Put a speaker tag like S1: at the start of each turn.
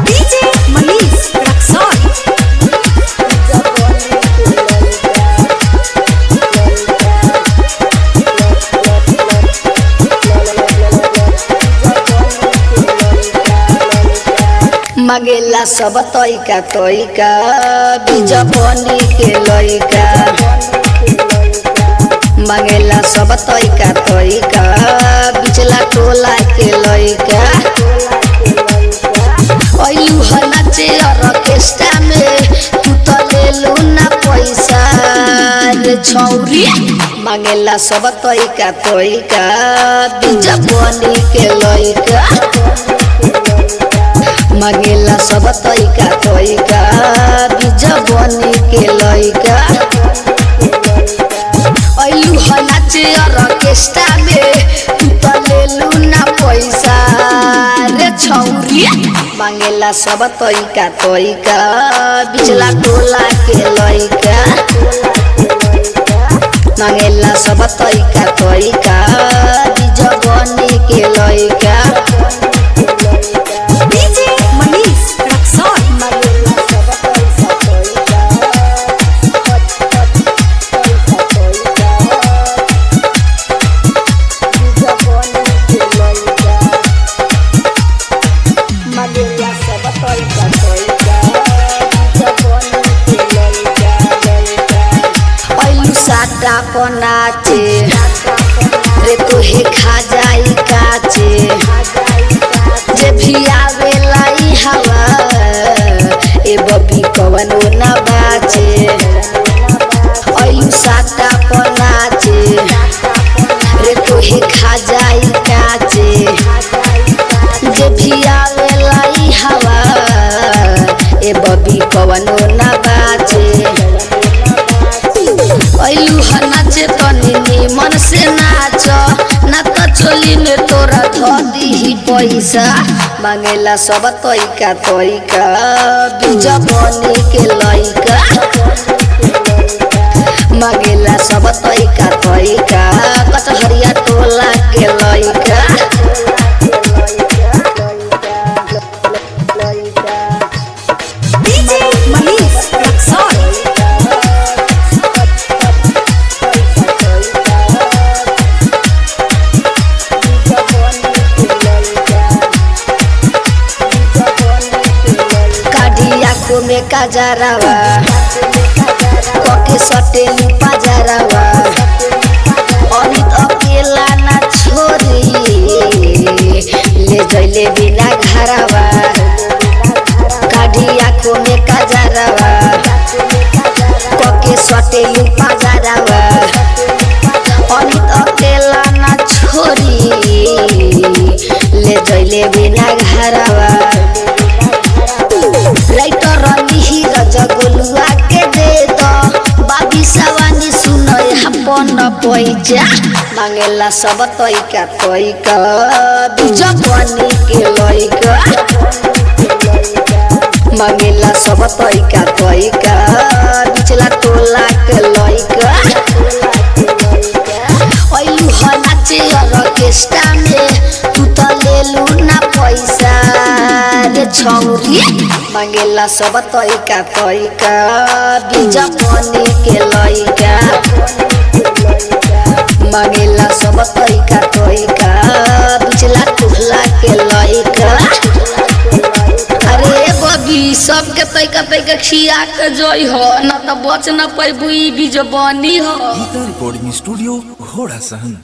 S1: DJ Manish Raksol
S2: मांगेला सब तोइका तोइका बीज बनी के लइका मांगेला सब तोइका तोइका बिचला टोला के लइका ओयू नाचे ऑर्केस्ट्रा में तू तो लेलू ना पैसा रे छौरी मांगेला सब तोइका तोइका बीज बनी के लइका मांगेला सब तोइका तोइका बीज बनी के लइका ओयू नाचे ऑर्केस्ट्रा में तू तो लेलू ना पैसा रे छौरी मांगेला सब तोइका तोइका बिचला टोला के लइका मांगेला सब तोइका तोइका बीज बनी के लइका
S1: DJ Manish Raksol
S2: साटा पनाचे रे तोहे खा जाई काचे जे भी आवेला ई हवा ए बबी कवनो ना बाचे ओयू साटा पनाचे रे तोहे खा जाई काचे जे भी आवेला ई हवा ए बबी कवनो ना बाचे ओयू नाचे तनी निमन से नाच ना तो चोली में तोरा धो दी पैसा मांगेला सब तोइका तोइका बीज बनी के लइका मांगेला सब तोइका तोइका कचहरिया टोला के लइका
S1: DJ Manish Raksol
S2: आँखों में काजरावा कोके सटेली पाजरावा अमित अकेला ना छोरी ले जइले बिना घरावा काढ़ी आँखों में काजरावा कोके सटेली पाजरावा अमित अकेला ना छोरी ले जइले बिना घरावा राइटर रही रजगोलुआ के दे दो बाबी सवानी सुनय अपन पैसा मांगेला सब तोइका तोइका बीज बनी के लइका मांगेला सब तोइका तोइका बिचला टोला के लइका ओयू नाचे ऑर्केस्ट्रा में तू तो लेलू ना पैसा रे छौरी मांगेला सब तोइका तोइका बीज बनी के लइका मांगेला सब तोइका तोइका बिचला टोला के लइका अरे बबी सबके तोइका तोइका खिया के जोई हो ना तो बच ना पैबू ई बीज बनी हो
S3: रिकॉर्डिंग स्टूडियो घोड़ा सहन